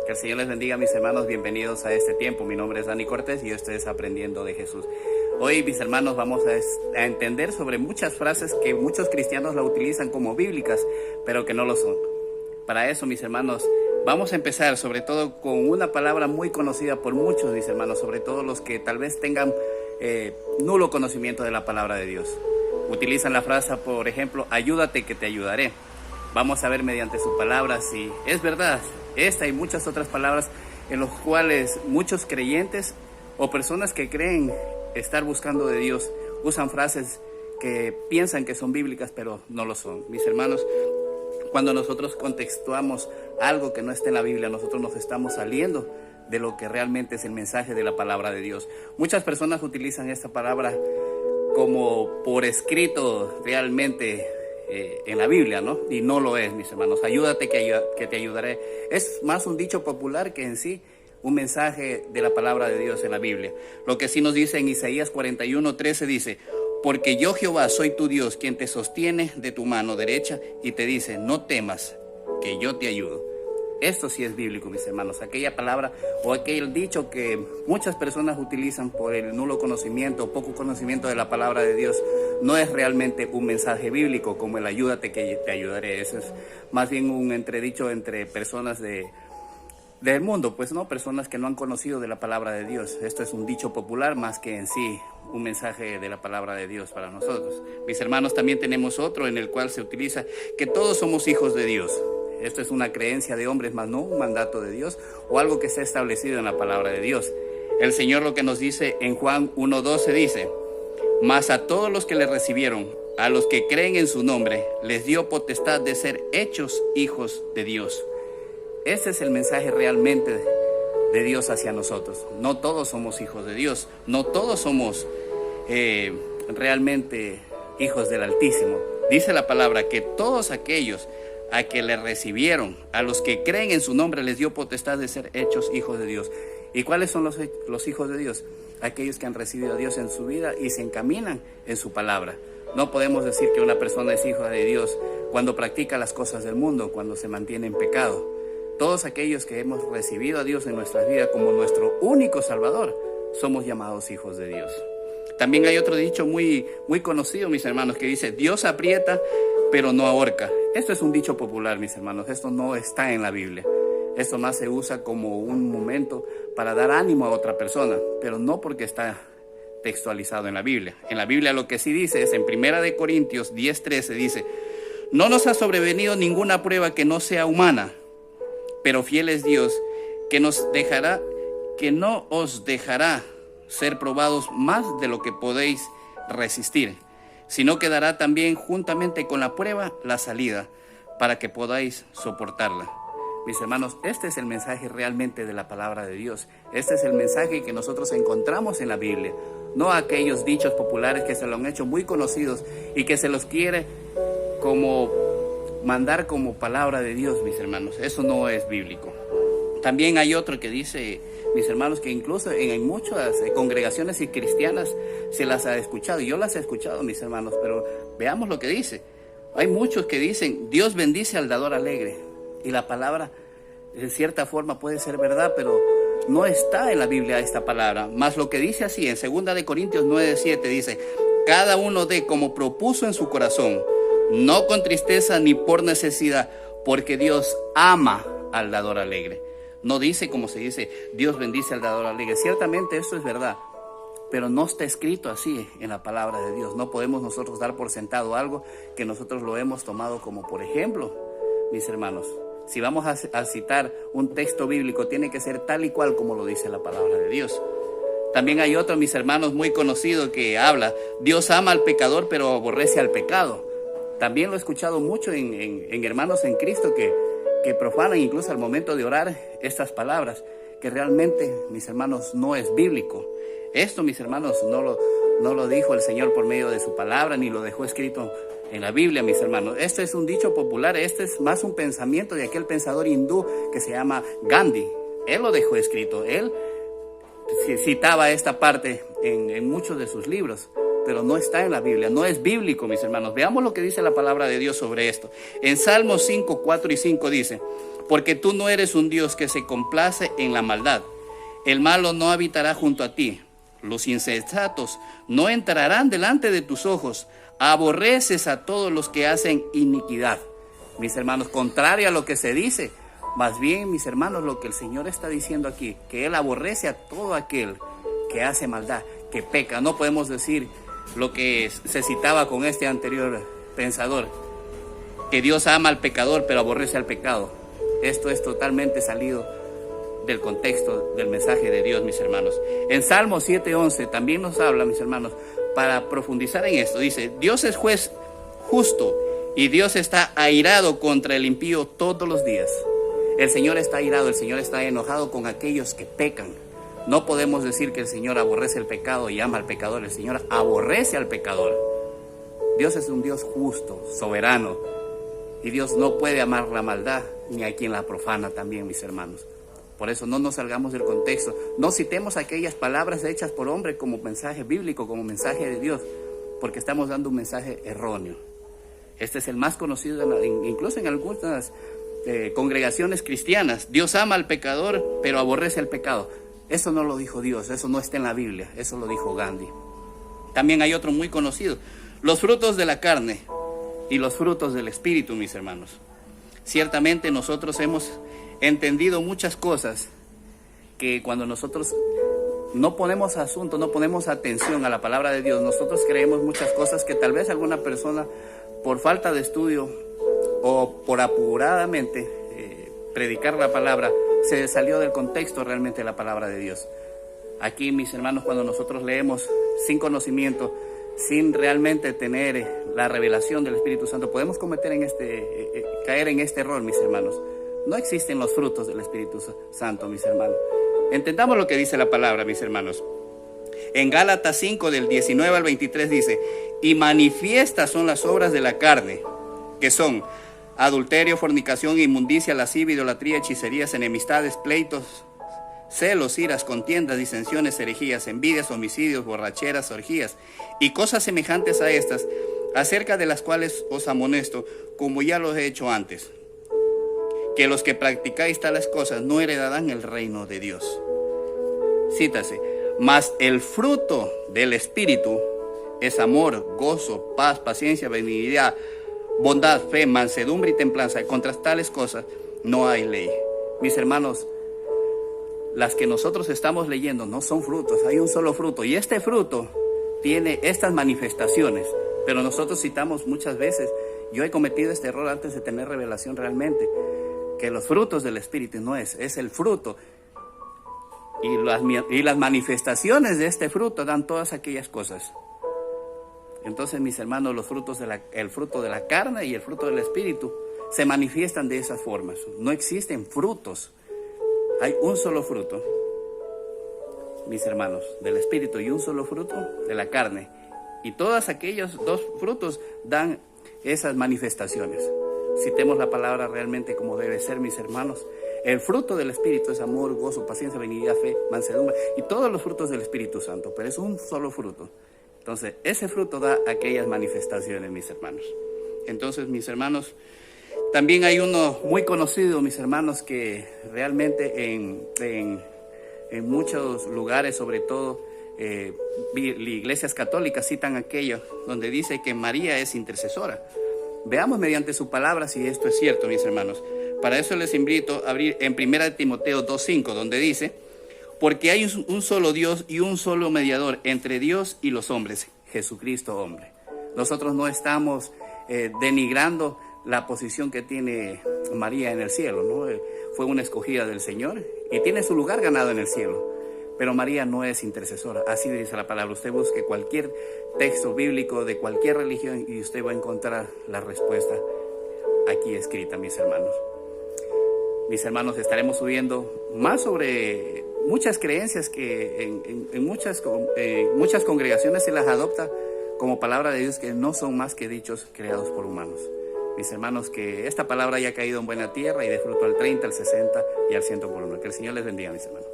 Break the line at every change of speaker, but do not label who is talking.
Que el Señor les bendiga, mis hermanos. Bienvenidos a este tiempo. Mi nombre es Dani Cortés y esto es Aprendiendo de Jesús. Hoy, mis hermanos, vamos a entender sobre muchas frases que muchos cristianos la utilizan como bíblicas, pero que no lo son. Para eso, mis hermanos, vamos a empezar sobre todo con una palabra muy conocida por muchos, mis hermanos, sobre todo los que tal vez tengan nulo conocimiento de la palabra de Dios. Utilizan la frase, por ejemplo, ayúdate que te ayudaré. Vamos a ver mediante su palabra si es verdad esta y muchas otras palabras en las cuales muchos creyentes o personas que creen estar buscando de Dios usan frases que piensan que son bíblicas, pero no lo son. Mis hermanos, cuando nosotros contextuamos algo que no está en la Biblia, nosotros nos estamos saliendo de lo que realmente es el mensaje de la palabra de Dios. Muchas personas utilizan esta palabra como por escrito realmente en la Biblia, ¿no? Y no lo es, mis hermanos. Ayúdate que te ayudaré. Es más un dicho popular que en sí un mensaje de la palabra de Dios en la Biblia. Lo que sí nos dice en Isaías 41:13 dice: porque yo Jehová soy tu Dios, quien te sostiene de tu mano derecha y te dice, no temas, que yo te ayudo. Esto sí es bíblico, mis hermanos. Aquella palabra o aquel dicho que muchas personas utilizan por el nulo conocimiento o poco conocimiento de la palabra de Dios no es realmente un mensaje bíblico como el ayúdate que te ayudaré. Eso es más bien un entredicho entre personas del mundo, pues no, personas que no han conocido de la palabra de Dios. Esto es un dicho popular más que en sí un mensaje de la palabra de Dios para nosotros. Mis hermanos, también tenemos otro en el cual se utiliza que todos somos hijos de Dios. Esto es una creencia de hombres, más no un mandato de Dios o algo que está establecido en la palabra de Dios. El Señor lo que nos dice en Juan 1:12 dice: mas a todos los que le recibieron, a los que creen en su nombre, les dio potestad de ser hechos hijos de Dios. Este es el mensaje realmente de Dios hacia nosotros. No todos somos hijos de Dios, no todos somos realmente hijos del Altísimo. Dice la palabra que todos aquellos a que le recibieron, a los que creen en su nombre, les dio potestad de ser hechos hijos de Dios. ¿Y cuáles son los hijos de Dios? Aquellos que han recibido a Dios en su vida y se encaminan en su palabra. No podemos decir que una persona es hija de Dios cuando practica las cosas del mundo, cuando se mantiene en pecado. Todos aquellos que hemos recibido a Dios en nuestras vidas como nuestro único Salvador, somos llamados hijos de Dios. También hay otro dicho muy conocido, mis hermanos, que dice: Dios aprieta, pero no ahorca. Esto es un dicho popular, mis hermanos. Esto no está en la Biblia. Esto más se usa como un momento para dar ánimo a otra persona, pero no porque está textualizado en la Biblia. En la Biblia lo que sí dice es en 1 Corintios 10:13 dice: no nos ha sobrevenido ninguna prueba que no sea humana, pero fiel es Dios, que no os dejará ser probados más de lo que podéis resistir, sino que dará también juntamente con la prueba la salida, para que podáis soportarla. Mis hermanos, este es el mensaje realmente de la palabra de Dios. Este es el mensaje que nosotros encontramos en la Biblia, no aquellos dichos populares que se lo han hecho muy conocidos y que se los quiere como mandar como palabra de Dios, mis hermanos. Eso no es bíblico. También hay otro que dice, mis hermanos, que incluso en muchas congregaciones y cristianas se las ha escuchado. Yo las he escuchado, mis hermanos, pero veamos lo que dice. Hay muchos que dicen: Dios bendice al dador alegre. Y la palabra, en cierta forma, puede ser verdad, pero no está en la Biblia esta palabra. Más lo que dice así, en 2 Corintios 9:7 dice: cada uno dé como propuso en su corazón, no con tristeza ni por necesidad, porque Dios ama al dador alegre. No dice como se dice, Dios bendice al dador alegre. Ciertamente esto es verdad, pero no está escrito así en la palabra de Dios. No podemos nosotros dar por sentado algo que nosotros lo hemos tomado como por ejemplo, mis hermanos. Si vamos a citar un texto bíblico, tiene que ser tal y cual como lo dice la palabra de Dios. También hay otro, mis hermanos, muy conocido que habla: Dios ama al pecador, pero aborrece al pecado. También lo he escuchado mucho en hermanos en Cristo que profanan incluso al momento de orar estas palabras, que realmente, mis hermanos, no es bíblico. Esto, mis hermanos, no lo dijo el Señor por medio de su palabra, ni lo dejó escrito en la Biblia, mis hermanos. Este es un dicho popular, este es más un pensamiento de aquel pensador hindú que se llama Gandhi. Él lo dejó escrito, él citaba esta parte en muchos de sus libros, pero no está en la Biblia, no es bíblico, mis hermanos. Veamos lo que dice la palabra de Dios sobre esto. En Salmos 5, 4 y 5 dice: porque tú no eres un Dios que se complace en la maldad. El malo no habitará junto a ti. Los insensatos no entrarán delante de tus ojos. Aborreces a todos los que hacen iniquidad. Mis hermanos, contrario a lo que se dice, más bien, mis hermanos, lo que el Señor está diciendo aquí, que Él aborrece a todo aquel que hace maldad, que peca. No podemos decir lo que se citaba con este anterior pensador, que Dios ama al pecador pero aborrece al pecado. Esto es totalmente salido del contexto del mensaje de Dios, mis hermanos. En Salmo 7:11 también nos habla, mis hermanos, para profundizar en esto. Dice: Dios es juez justo y Dios está airado contra el impío todos los días. El Señor está airado, el Señor está enojado con aquellos que pecan. No podemos decir que el Señor aborrece el pecado y ama al pecador. El Señor aborrece al pecador. Dios es un Dios justo, soberano, y Dios no puede amar la maldad ni a quien la profana también, mis hermanos. Por eso no nos salgamos del contexto, no citemos aquellas palabras hechas por hombre como mensaje bíblico, como mensaje de Dios, porque estamos dando un mensaje erróneo. Este es el más conocido, incluso en algunas congregaciones cristianas. Dios ama al pecador, pero aborrece el pecado. Eso no lo dijo Dios, eso no está en la Biblia, eso lo dijo Gandhi. También hay otro muy conocido: los frutos de la carne y los frutos del Espíritu, mis hermanos. Ciertamente nosotros hemos entendido muchas cosas que cuando nosotros no ponemos asunto, no ponemos atención a la palabra de Dios, nosotros creemos muchas cosas que tal vez alguna persona, por falta de estudio o por apuradamente predicar la palabra, se salió del contexto realmente de la palabra de Dios. Aquí, mis hermanos, cuando nosotros leemos sin conocimiento, sin realmente tener la revelación del Espíritu Santo, podemos caer en este error, mis hermanos. No existen los frutos del Espíritu Santo, mis hermanos. Entendamos lo que dice la palabra, mis hermanos. En Gálatas 5, del 19 al 23 dice: y manifiestas son las obras de la carne, que son adulterio, fornicación, inmundicia, lascivia, idolatría, hechicerías, enemistades, pleitos, celos, iras, contiendas, disensiones, herejías, envidias, homicidios, borracheras, orgías y cosas semejantes a estas, acerca de las cuales os amonesto, como ya lo he hecho antes, que los que practicáis tales cosas no heredarán el reino de Dios. Cítase: mas el fruto del Espíritu es amor, gozo, paz, paciencia, benignidad, bondad, fe, mansedumbre y templanza. Contra tales cosas no hay ley. Mis hermanos, las que nosotros estamos leyendo no son frutos, hay un solo fruto, y este fruto tiene estas manifestaciones, pero nosotros citamos muchas veces, yo he cometido este error antes de tener revelación realmente, que los frutos del Espíritu no es el fruto, y las manifestaciones de este fruto dan todas aquellas cosas. Entonces, mis hermanos, los frutos el fruto de la carne y el fruto del Espíritu se manifiestan de esas formas. No existen frutos. Hay un solo fruto, mis hermanos, del Espíritu, y un solo fruto de la carne. Y todos aquellos dos frutos dan esas manifestaciones. Citemos la palabra realmente como debe ser, mis hermanos. El fruto del Espíritu es amor, gozo, paciencia, benignidad, fe, mansedumbre y todos los frutos del Espíritu Santo, pero es un solo fruto. Entonces, ese fruto da aquellas manifestaciones, mis hermanos. Entonces, mis hermanos, también hay uno muy conocido, mis hermanos, que realmente en muchos lugares, sobre todo iglesias católicas, citan aquello donde dice que María es intercesora. Veamos mediante su palabra si esto es cierto, mis hermanos. Para eso les invito a abrir en 1 Timoteo 2:5, donde dice: porque hay un solo Dios y un solo mediador entre Dios y los hombres, Jesucristo hombre. Nosotros no estamos denigrando la posición que tiene María en el cielo, ¿no? Fue una escogida del Señor y tiene su lugar ganado en el cielo. Pero María no es intercesora, así dice la palabra. Usted busque cualquier texto bíblico de cualquier religión y usted va a encontrar la respuesta aquí escrita, mis hermanos. Mis hermanos, estaremos subiendo más sobre muchas creencias que en muchas congregaciones se las adopta como palabra de Dios, que no son más que dichos creados por humanos. Mis hermanos, que esta palabra haya caído en buena tierra y dé fruto al 30, al 60 y al 100 por uno. Que el Señor les bendiga, mis hermanos.